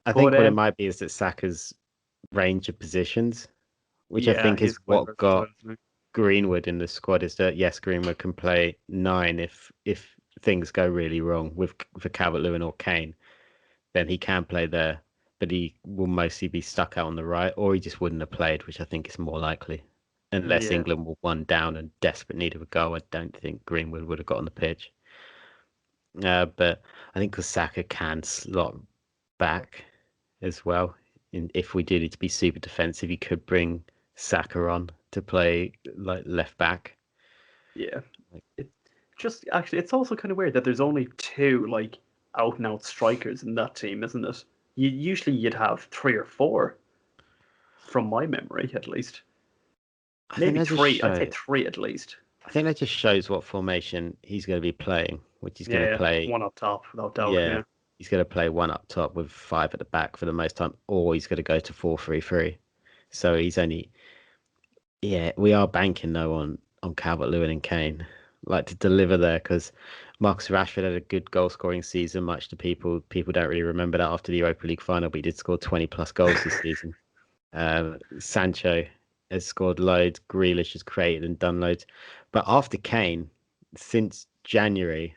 I But think what it might be is that Saka's range of positions, which I yeah, think is he's quite what versatile, got isn't Greenwood in the squad. Is that yes, Greenwood can play nine if things go really wrong with for Calvert-Lewin or Kane, then he can play there, but he will mostly be stuck out on the right, or he just wouldn't have played, which I think is more likely. he? Unless Yeah, England were one down and desperate need of a goal, I don't think Greenwood would have got on the pitch. But I think Saka can slot back as well. And if we did it to be super defensive, you could bring Saka on to play like left back. yeah. Like, It just actually, it's also kind of weird that there's only two like out and out strikers in that team, isn't it? You'd have three or four, from my memory at least. I think Maybe that just three. I'd say show. three at least. I think that just shows what formation he's going to be playing, which he's going to Yeah, play. one up top, without doubt. Yeah, Yeah, he's going to play one up top with five at the back for the most time, or he's going to go to 4-3-3. So he's only. Yeah, we are banking though on Calvert-Lewin and Kane, like to deliver there because Marcus Rashford had a good goal scoring season. Much to people don't really remember that after the Europa League final, but he did score 20 plus goals this season. Sancho has scored loads. Grealish has created and done loads, but after Kane, since January,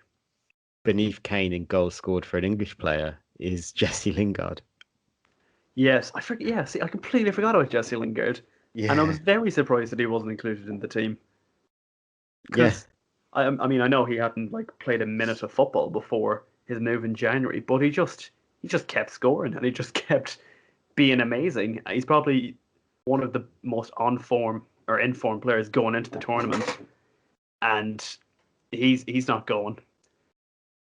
beneath Kane in goals scored for an English player is Jesse Lingard. yes, I forget. Yeah, see, I completely forgot about Jesse Lingard, and I was Yeah, very surprised that he wasn't included in the team yeah. because I mean, I know he hadn't like played a minute of football before his move in January, but he just kept scoring and he just kept being amazing. He's probably one of the most on form or in form players going into the tournament, and he's not going.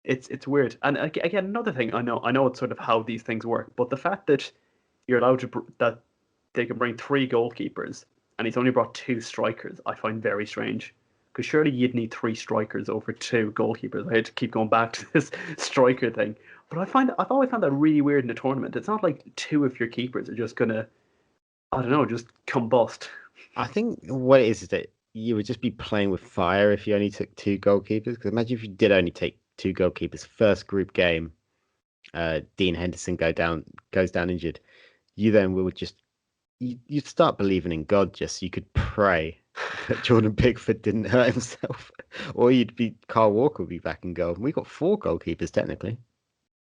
It's weird. And again, another thing I know it's sort of how these things work, but the fact that you're allowed to that they can bring three goalkeepers and he's only brought two strikers, I find very strange. Because surely you'd need three strikers over two goalkeepers. I had to keep going back to this striker thing, but I've always found that really weird in a tournament. It's not like two of your keepers are just gonna, I don't know, just combust. I think what it is that you would just be playing with fire if you only took two goalkeepers. Because imagine if you did only take two goalkeepers. First group game, Dean Henderson goes down injured. You then will just you'd start believing in God. Just you could pray that Jordan Pickford didn't hurt himself, or you'd be Carl Walker would be back in goal. We got four goalkeepers technically.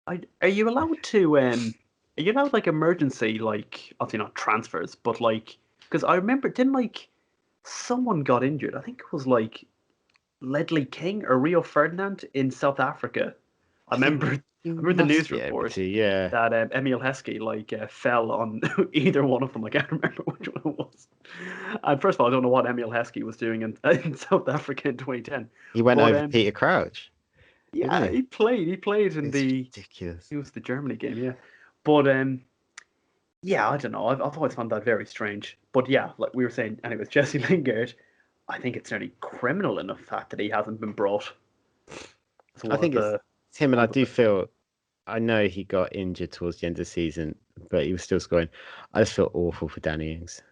Are you allowed to are you allowed like emergency, like obviously not transfers, but like, because I remember, didn't like someone got injured? I think it was like Ledley King or Rio Ferdinand in South Africa. I I think remember I you remember the must news be able report to. Yeah, that Emil Heskey like fell on either one of them. I can't remember which one it was. And first of all, I don't know what Emil Heskey was doing in South Africa in 2010, he went but over Peter Crouch, didn't yeah, he? he played in It's the ridiculous. it was the Germany game, yeah. But yeah, I don't know. I've always found that very strange. But yeah, like we were saying, anyways, Jesse Lingard, I think it's nearly criminal in the fact that he hasn't been brought as I one of think it's the him, and one I of the do players. feel. I know he got injured towards the end of the season, but he was still scoring. I just feel awful for Danny Ings.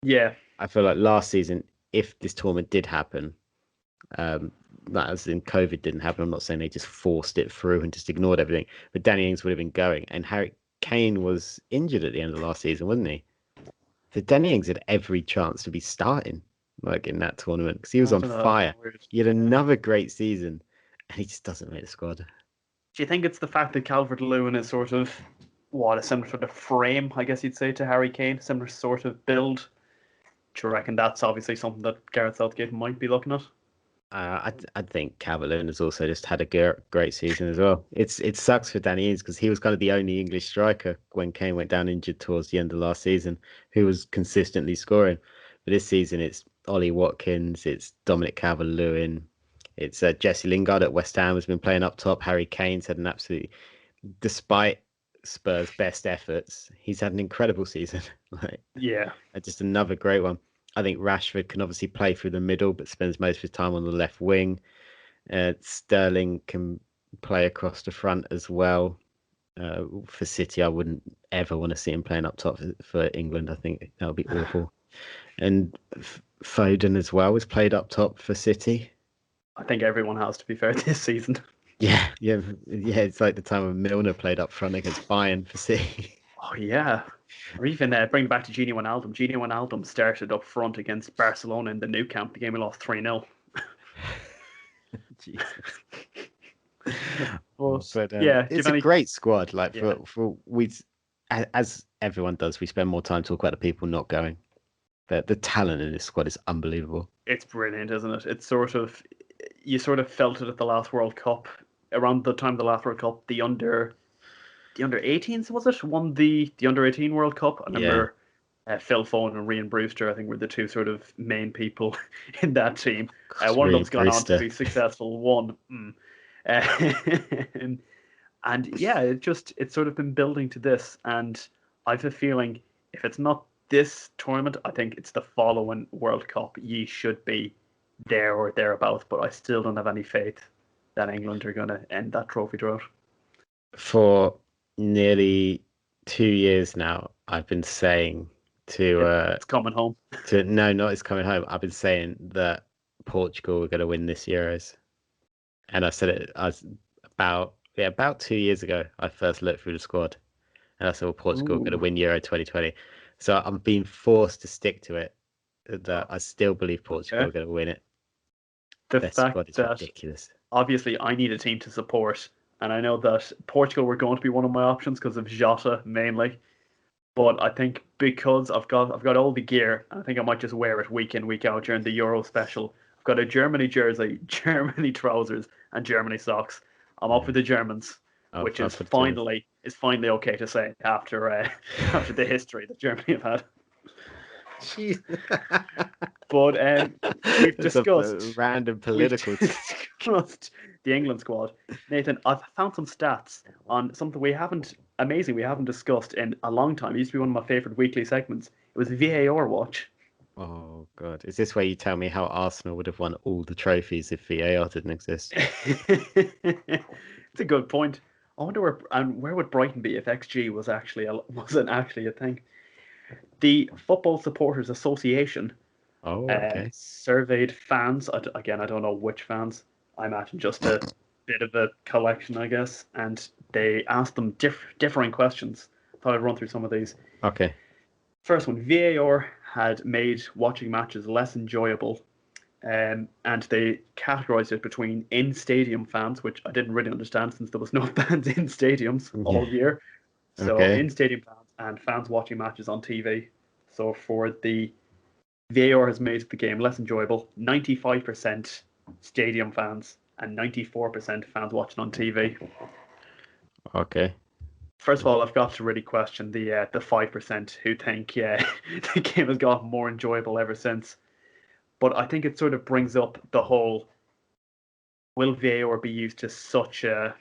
Yeah, I feel like last season, if this tournament did happen, that as in COVID didn't happen, I'm not saying they just forced it through and just ignored everything, but Danny Ings would have been going. And Harry Kane was injured at the end of last season, wasn't he? So Danny Ings had every chance to be starting, like in that tournament, because he was I on don't know. fire. Weird. He had Yeah. another great season, and he just doesn't make the squad. Do you think it's the fact that Calvert Lewin is sort of what a similar sort of frame, I guess you'd say, to Harry Kane, similar sort of build? Do you reckon that's obviously something that Gareth Southgate might be looking at? I think Calvert-Lewin has also just had a great season as well. It sucks for Danny Ings because he was kind of the only English striker when Kane went down injured towards the end of last season, who was consistently scoring. But this season, it's Ollie Watkins, it's Dominic Calvert-Lewin, it's Jesse Lingard at West Ham has been playing up top. Harry Kane's had an absolutely, despite Spurs' best efforts, he's had an incredible season. Like Yeah. just another great one. I think Rashford can obviously play through the middle, but spends most of his time on the left wing. Sterling can play across the front as well. For City, I wouldn't ever want to see him playing up top for England. I think that would be awful. And Foden as well has played up top for City. I think everyone has, to be fair, this season. Yeah, yeah, yeah. It's like the time when Milner played up front against Bayern for City. Oh yeah. Or even bring back to Gini Wijnaldum. Gini Wijnaldum started up front against Barcelona in the Nou Camp. The game we lost 3-0. Jesus. But But yeah, do you it's have a any? great squad. Like Yeah, for we, as everyone does, we spend more time talking about the people not going. The talent in this squad is unbelievable. it's brilliant, isn't it? It's sort of you sort of felt it at the last World Cup. Around the time of the last World Cup, the under 18s was it won the under 18 World Cup. I Yeah, remember Phil Foden and Ryan Brewster. I think were the two sort of main people in that team. One of Reed them's gone on to Brewster. be successful. One, and, and yeah, it's sort of been building to this, and I have a feeling if it's not this tournament, I think it's the following World Cup. Ye should be there or thereabouts, but I still don't have any faith that England are going to end that trophy drought. For nearly 2 years now, I've been saying It's coming home. to no, not it's coming home. I've been saying that Portugal were going to win this Euros, and I said it. I was about 2 years ago. I first looked through the squad, and I said, "Well, Portugal are going to Ooh. win Euro 2020." So I'm being forced to stick to it. That I still believe Portugal Okay. are going to win it. The Their fact squad is that ridiculous. obviously I need a team to support, and I know that Portugal were going to be one of my options because of Jota mainly. But I think because I've got all the gear, I think I might just wear it week in week out during the Euro special. I've got a Germany jersey, Germany trousers, and Germany socks. I'm up Yeah, with the Germans, which I'll is put Germany. finally okay to say after after the history that Germany have had. Jeez. But we've It's a discussed random we've political. discussed the England squad. Nathan, I've found some stats on something we haven't discussed in a long time. It used to be one of my favorite weekly segments. It was VAR watch. Oh God, is this where you tell me how Arsenal would have won all the trophies if VAR didn't exist? It's a good point. I wonder where would Brighton be if XG wasn't actually a thing. The Football Supporters Association Oh, okay. surveyed fans. Again, I don't know which fans. I imagine just a bit of a collection, I guess. And they asked them differing questions. Thought I'd run through some of these. Okay. First one: VAR had made watching matches less enjoyable, and they categorized it between in-stadium fans, which I didn't really understand since there was no fans in stadiums Yeah. all year. So Okay. in-stadium fans and fans watching matches on TV. So for the VAR has made the game less enjoyable. 95% stadium fans and 94% fans watching on TV. Okay. First of all, I've got to really question the 5% who think the game has gotten more enjoyable ever since. But I think it sort of brings up the whole: will VAR be used to such an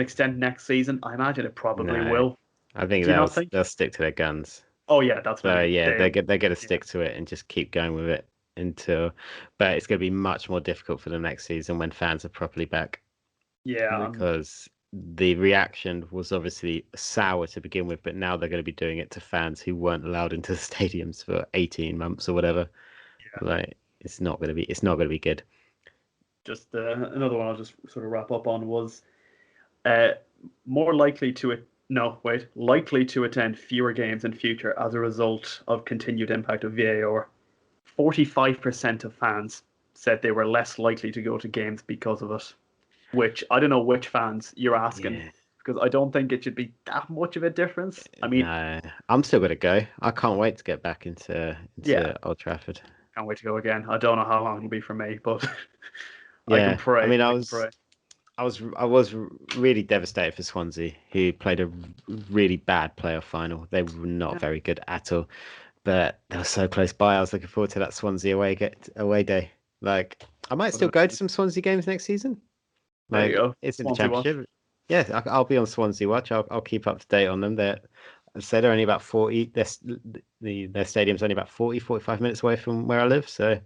extent next season? I imagine it probably No, will. I think Do you not think? they'll stick to their guns. Oh yeah, that's So me. yeah, they're gonna Yeah, stick to it and just keep going with it until. But it's gonna be much more difficult for them next season when fans are properly back yeah. because the reaction was obviously sour to begin with, but now they're going to be doing it to fans who weren't allowed into the stadiums for 18 months or whatever. Yeah. Like it's not going to be good. Just another one I'll just sort of wrap up on was uh, more likely to no wait likely to attend fewer games in future as a result of continued impact of VAR. 45% of fans said they were less likely to go to games because of it. Which I don't know which fans you're asking Yeah. because I don't think it should be that much of a difference. I mean, No, I'm still going to go. I can't wait to get back yeah, into Old Trafford. can't wait to go again. I don't know how long it'll be for me, but I can Yeah, I pray. mean, I can pray. I was really devastated for Swansea, who played a really bad playoff final. They were not Yeah, very good at all, but they were so close by. I was looking forward to that Swansea away day. Like, I might would still have go to been. some Swansea games next season. There you Like, go. it's in the Swansea watch. Championship. Yeah, I'll be on Swansea watch. I'll keep up to date on them. I'd say they're only about 40. Their stadium's only about 45 minutes away from where I live. So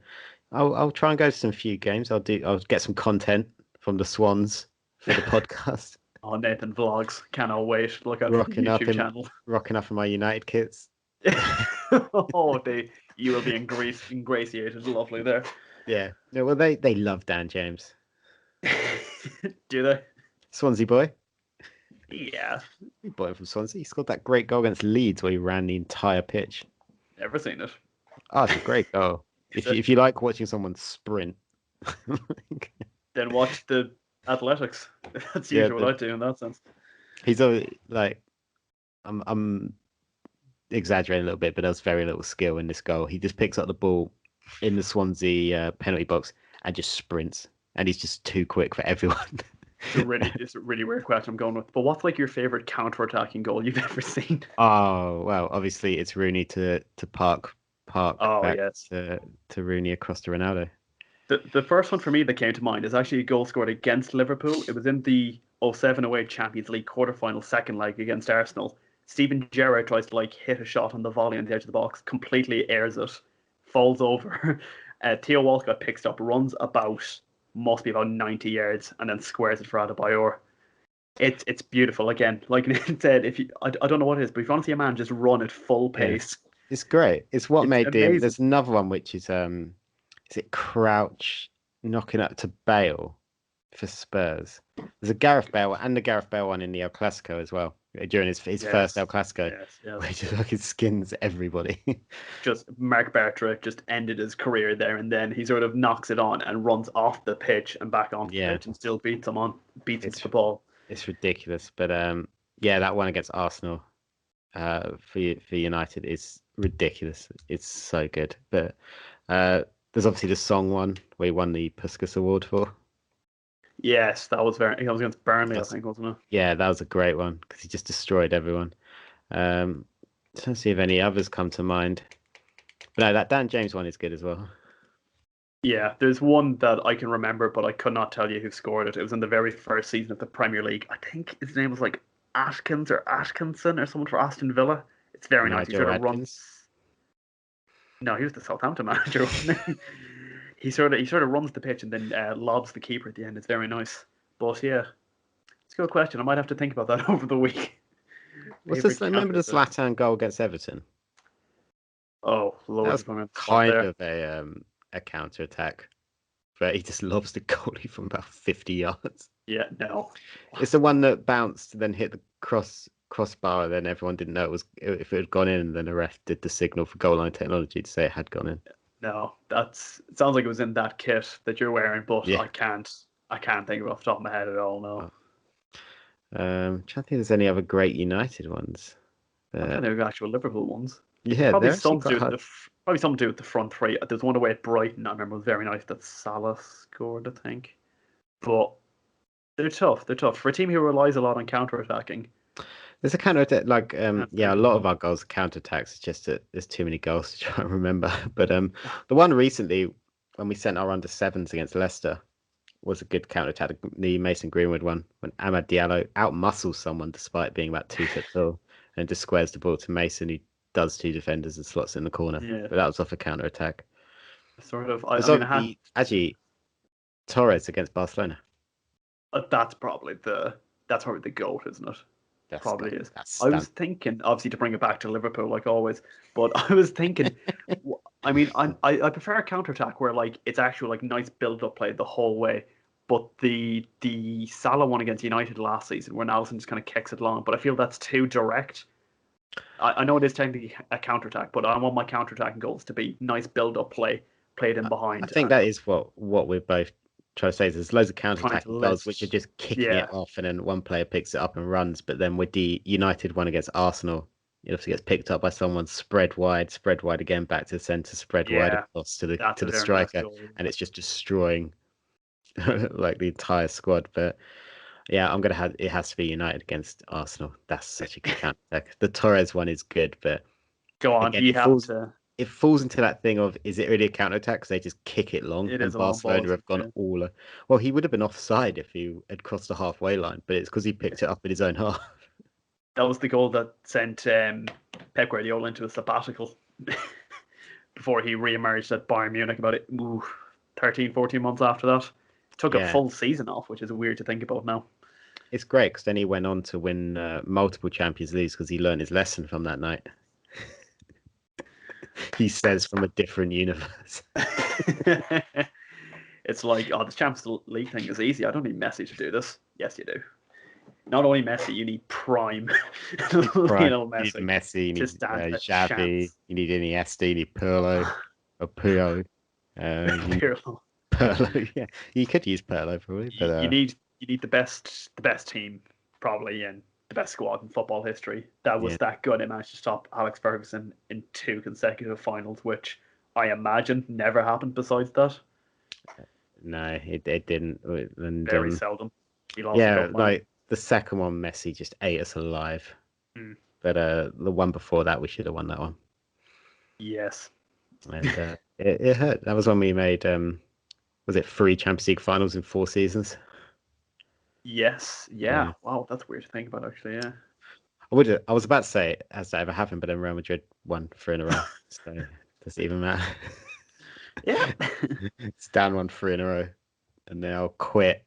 I'll try and go to some few games. I'll get some content from the Swans for the podcast. Oh, Nathan vlogs. Cannot wait. Look out for the rocking up YouTube in channel. rocking up in my United kits. Oh, you will be ingratiated. Lovely there. Yeah. No, well they love Dan James. Do they? Swansea boy. Yeah, We bought him from Swansea. He scored that great goal against Leeds where he ran the entire pitch. never seen it. Oh, it's a great goal. Is If it? you like watching someone sprint, Then watch the athletics. That's yeah, usually what I do in that sense. he's always like I'm exaggerating a little bit, but there's very little skill in this goal. He just picks up the ball in the Swansea penalty box and just sprints, and he's just too quick for everyone. It's a really weird question I'm going with. But what's like your favorite counter-attacking goal you've ever seen? Oh well, obviously it's Rooney to park Oh back yes. to Rooney across to Ronaldo. The first one for me that came to mind is actually a goal scored against Liverpool. It was in the 07-08 Champions League quarter-final second leg against Arsenal. Steven Gerrard tries to like hit a shot on the volley on the edge of the box, completely airs it, falls over. Theo Walcott picks it up, runs about, must be about 90 yards, and then squares it for Adebayor. It's beautiful. Again, like Nathan said, if you I don't know what it is, but if you want to see a man just run at full Yeah, pace, it's great. It's what it's made the. amazing. There's another one which is it Crouch knocking up to Bale for Spurs? There's a Gareth Bale and the Gareth Bale one in the El Clasico as well during his first El Yes, Clasico, yes, where he yes. just fucking skins everybody. Just Mark Bartra just ended his career there, and then he sort of knocks it on and runs off the pitch and back onto the Yeah, pitch and still beats him to it's the ball. it's ridiculous, but yeah, that one against Arsenal for United is ridiculous. It's so good, but there's obviously the song one where he won the Puskas Award for. Yes, that was against Burnley, I That's think, wasn't it? Yeah, that was a great one because he just destroyed everyone. Um, trying to see if any others come to mind. But no, that Dan James one is good as well. Yeah, there's one that I can remember, but I could not tell you who scored it. It was in the very first season of the Premier League. I think his name was like Ashkins or Ashkinson or someone for Aston Villa. It's very nice. He Nigel sort of runs. Adkins. No, he was the Southampton manager, wasn't he? He sort of runs the pitch and then lobs the keeper at the end. It's very nice. But yeah, it's a good question. I might have to think about that over the week. What's this? Favorite Remember counter the attack. Zlatan goal against Everton? Oh That Lord, was if I'm on the spot kind there. of a counter attack, but he just lobs the goalie from about 50 yards. Yeah, no. It's the one that bounced, then hit the crossbar, then everyone didn't know it was if it had gone in, and then the ref did the signal for goal line technology to say it had gone in. No, that's it sounds like it was in that kit that you're wearing, but Yeah. I can't think of it off the top of my head at all. No, Oh. Trying to think if there's any other great United ones. I'm trying to think of actual Liverpool ones. Yeah, they're actually Something to quite do with hard. probably something to do with the front three. There's one away at Brighton. I remember was very nice that Salah scored. I think, but they're tough. They're tough for a team who relies a lot on counter attacking. There's a counter attack, like Can't yeah, a think of lot of one. our goals are counter attacks. It's just that there's too many goals to try and remember. But the one recently when we sent our under sevens against Leicester was a good counter attack. The Mason Greenwood one when Amad Diallo outmuscles someone despite being about 2 foot tall and just squares the ball to Mason, who does two defenders and slots in the corner. Yeah, But that was off a counter attack. sort of. There's I mean, I had obviously actually Torres against Barcelona. that's probably the goat, isn't it? That's Probably got is. that's I was stunning. thinking, obviously, to bring it back to Liverpool, like always, but I was thinking, I mean, I prefer a counter attack where like it's actual like nice build up play the whole way. But the Salah one against United last season, where Allison just kind of kicks it long, but I feel that's too direct. I know it is technically a counter attack, but I want my counter attacking goals to be nice build up play, played in I behind, think and that is what we're both trying to say. There's loads of trying to counter-attacking goals which are list. just kicking it Yeah, off, and then one player picks it up and runs. But then with the United one against Arsenal, it obviously gets picked up by someone, spread wide again, back to the centre, spread wide yeah, across that's to a the very nice striker, goal. and it's just destroying like the entire squad. But yeah, I'm gonna have it has to be United against Arsenal. That's such a good counter-attack. The Torres one is good, but Go on, again, you have to. it falls into that thing of is it really a counter attack because they just kick it long It and is a long ball, Barcelona isn't have gone it? all well he would have been offside if he had crossed the halfway line, but it's because he picked it up in his own half. That was the goal that sent Pep Guardiola into a sabbatical before he re-emerged at Bayern Munich about 13, 14 months after that. Took a Yeah, full season off, which is weird to think about now. it's great because then he went on to win multiple Champions Leagues because he learned his lesson from that night. He says from a different universe. It's like, oh, the Champions League thing is easy. I don't need Messi to do this. Yes, you do. Not only Messi, you need prime Right. Lionel You need Messi Messi, you to need stand a Xavi, chance. you need Iniesta, you need Pirlo or Puyol. You need Pirlo. Pirlo. Yeah, you could use Pirlo probably, but You need the best team probably in the best squad in football history. That was yeah, that good. It managed to stop Alex Ferguson in 2 consecutive finals, which I imagine never happened besides that. no, it didn't. And Very seldom. He lost a yeah, cup final. like the second one, Messi just ate us alive. Mm, But the one before that, we should have won that one, yes. and it hurt. That was when we made was it 3 Champions League finals in 4 seasons? Yes. Yeah. Yeah. Wow, that's weird to think about actually, yeah. I was about to say, has that ever happened? But then Real Madrid won 3 in a row. So does it even matter? Yeah. It's down 1 3 in a row. And now quit.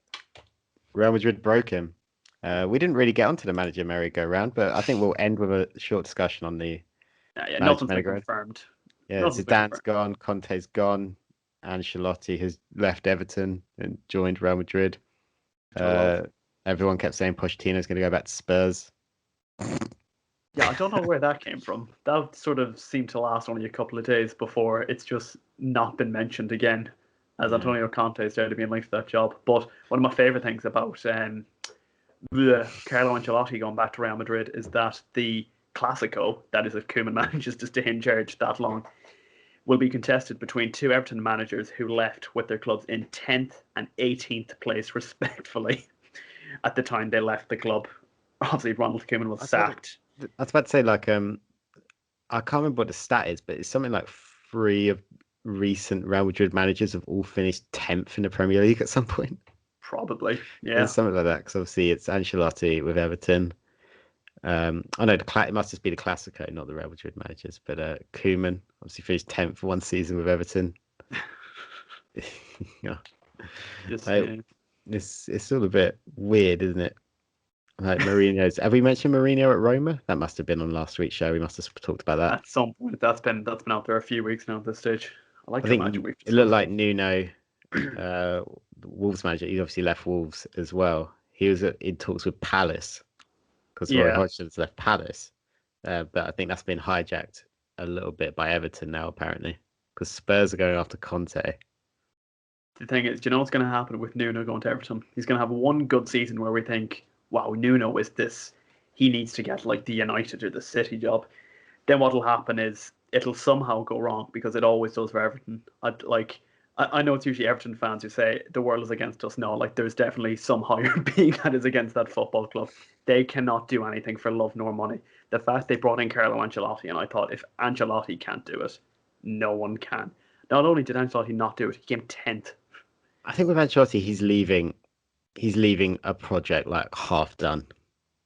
Real Madrid broke him. We didn't really get onto the manager merry-go-round, but I think we'll end with a short discussion on the Yeah, manager nothing's been merry-go-round. confirmed. Yeah, Nothing's been Zidane's confirmed. gone, Conte's gone, Ancelotti has left Everton and joined Real Madrid. Which I love. Uh, Everyone kept saying Pochettino's going to go back to Spurs. Yeah, I don't know where that came from. That sort of seemed to last only a couple of days before it's just not been mentioned again, as Yeah. Antonio Conte is there to being linked to that job. But one of my favourite things about Carlo Ancelotti going back to Real Madrid is that the Clasico, that is if Koeman manages to stay in charge that long, will be contested between two Everton managers who left with their clubs in 10th and 18th place, respectively, at the time they left the club. Obviously, Ronald Koeman was I thought sacked. I was about to say like I can't remember what the stat is, but it's something like 3 of recent Real Madrid managers have all finished 10th in the Premier League at some point. Probably, It's yeah. something like that because obviously it's Ancelotti with Everton. I know it must just be the Clasico, not the Real Madrid managers, but Koeman obviously finished 10th for one season with Everton. Yeah, Just like, yeah. it's all a bit weird, isn't it? Like Mourinho's. Have we mentioned Mourinho at Roma? That must have been on last week's show. We must have talked about that. At some point, that's been out there a few weeks now at this stage. I like I to imagine think we've it looked discussed like Nuno, uh, the Wolves manager. He obviously left Wolves as well. He was in talks with Palace because Roy yeah. Hodgson's left Palace, but I think that's been hijacked a little bit by Everton now, apparently, because Spurs are going after Conte. The thing is, do you know what's going to happen with Nuno going to Everton? He's going to have one good season where we think, wow, Nuno is this. He needs to get like the United or the City job. Then what'll happen is it'll somehow go wrong because it always does for Everton. I know it's usually Everton fans who say the world is against us. No, like there's definitely some higher being that is against that football club. They cannot do anything for love nor money. The fact they brought in Carlo Ancelotti, and I thought if Ancelotti can't do it, no one can. Not only did Ancelotti not do it, he came 10th. I think with Ancelotti, he's leaving. He's leaving a project like half done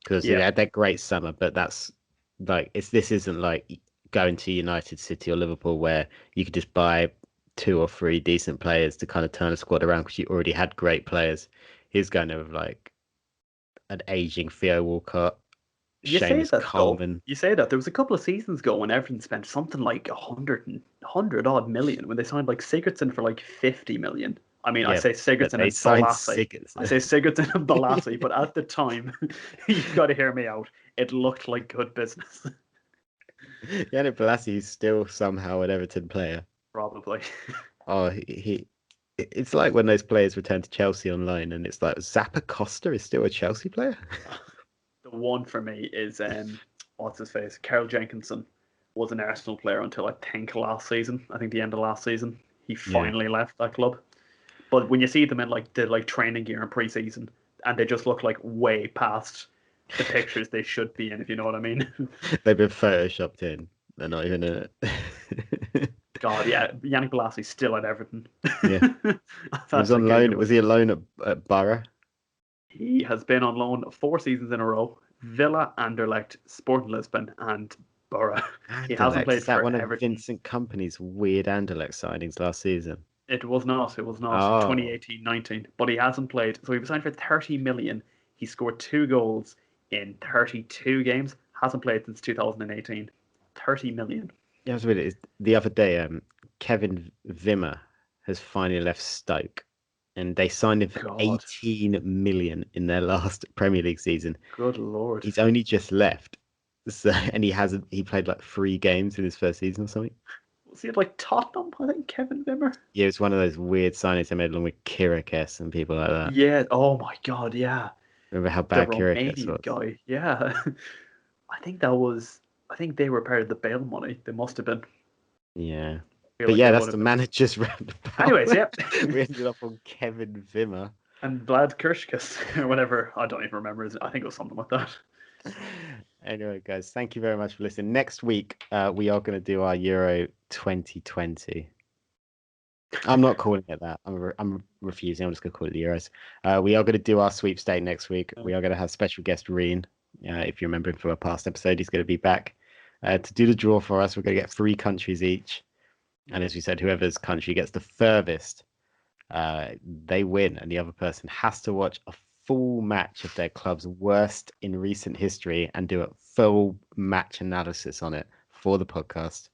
because they Yeah, had that great summer, but that's like this isn't like going to United, City, or Liverpool where you could just buy 2 or 3 decent players to kind of turn a squad around because you already had great players. He's going to have like an aging Theo Walcott, you say Seamus that though. Coleman. You say that there was a couple of seasons ago when Everton spent something like 100 odd million when they signed like Sigurdsson for like 50 million. I mean, I Yeah, say but Sigurdsson they and signed Balassi. Sigurds. I say Sigurdsson and Balassi, but at the time, you've got to hear me out. It looked like good business, Yannick Bolasie is still somehow an Everton player. probably. Oh, it's like when those players return to Chelsea online, and it's like Zappa Costa is still a Chelsea player. The one for me is what's his face? Carl Jenkinson was an Arsenal player until I think last season. I think the end of last season. He Yeah, finally left that club. But when you see them in like the like training gear and preseason, and they just look like way past the pictures they should be in, if you know what I mean. they've been photoshopped in. They're not even in it. God, yeah, Yannick Bolassi's still at Everton. Yeah, he was That's on okay. loan. Was he on loan at Borough? He has been on loan 4 seasons in a row. Villa, Anderlecht, Sporting Lisbon, and Borough. He hasn't Anderlecht, played is that for one of Everton. Vincent Company's weird Anderlecht signings last season? It was not. It was not Oh, 2018-19. But he hasn't played. So he was signed for 30 million. He scored 2 goals in 32 games. Hasn't played since 2018. 30 million. yeah, I was reading it. The other day. Kevin Wimmer has finally left Stoke. and they signed him for God, 18 million in their last Premier League season. good lord. He's only just left, so and he played like 3 games in his first season or something. Was he at like Tottenham? I think Kevin Wimmer. Yeah, it was one of those weird signings they made along with Kirakes and people like that. Yeah. Oh my God. Yeah. Remember how The bad Kirakes Romanian was? guy. Yeah. I think that was. I think they were part of the bail money. They must have been. Yeah. I feel But like yeah, they that's would the have been. manager's roundabout. Anyways, yeah. We ended up on Kevin Vimmer. And Vlad Kirshkis or whatever. I don't even remember his. I think it was something like that. Anyway, guys, thank you very much for listening. Next week, we are going to do our Euro 2020. I'm not calling it that. I'm refusing. I'm just going to call it the Euros. We are going to do our sweepstake next week. We are going to have special guest Reen. If you remember him from a past episode, he's going to be back to do the draw for us. We're going to get 3 countries each. And as we said, whoever's country gets the furthest, they win. And the other person has to watch a full match of their club's worst in recent history and do a full match analysis on it for the podcast.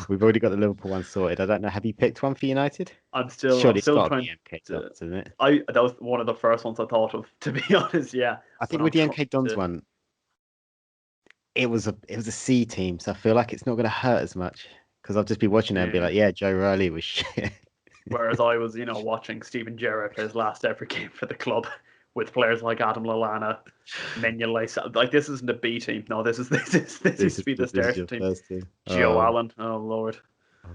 We've already got the Liverpool one sorted. I don't know. Have you picked one for United? I'm Surely it's still got to be trying MK to. Dons, isn't it? That was one of the first ones I thought of, to be honest. Yeah, I but think I'm with the trying MK Dons to. one, it was a C team, so I feel like it's not going to hurt as much because I'll just be watching it and be Yeah. like, yeah, Joe Riley was shit. Whereas I was, watching Steven Gerrard play his last ever game for the club with players like Adam Lallana, Mignolet. Like this isn't a B team. No, this used to be the This is starting your team. first team. Joe Allen. Oh Lord.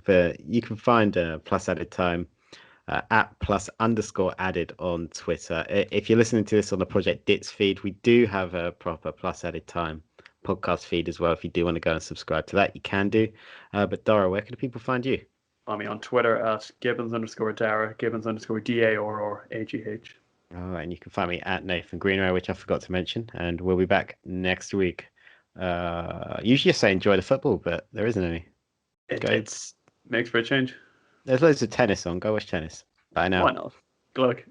But you can find plus added time at +_added on Twitter. If you're listening to this on the Project Dits feed, we do have a proper plus added time podcast feed as well. If you do want to go and subscribe to that, you can do. But Dara, where can people find you? Find me on Twitter at Gibbons_Darragh, Gibbons_DARRAGH. All right, and you can find me at Nathan Greenway, which I forgot to mention, and we'll be back next week. Usually I say enjoy the football, but there isn't any. It's makes for a change. There's loads of tennis on. Go watch tennis. Bye now. Why not? Good luck.